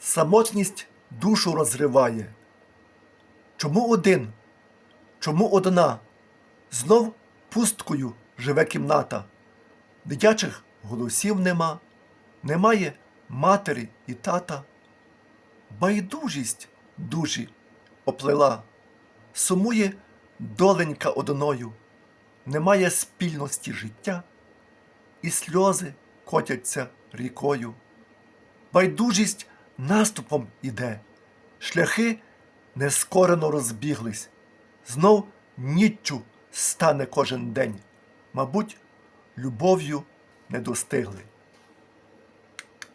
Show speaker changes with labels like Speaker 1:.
Speaker 1: Самотність душу розриває. Чому один? Чому одна? Знов пусткою живе кімната. Дитячих голосів нема, немає матері і тата. Байдужість душі оплела, сумує доленька одною, немає спільності життя, і сльози котяться рікою. Байдужість наступом іде, шляхи нескорено розбіглись, знов ніччю стане кожен день, мабуть, любов'ю не достигли.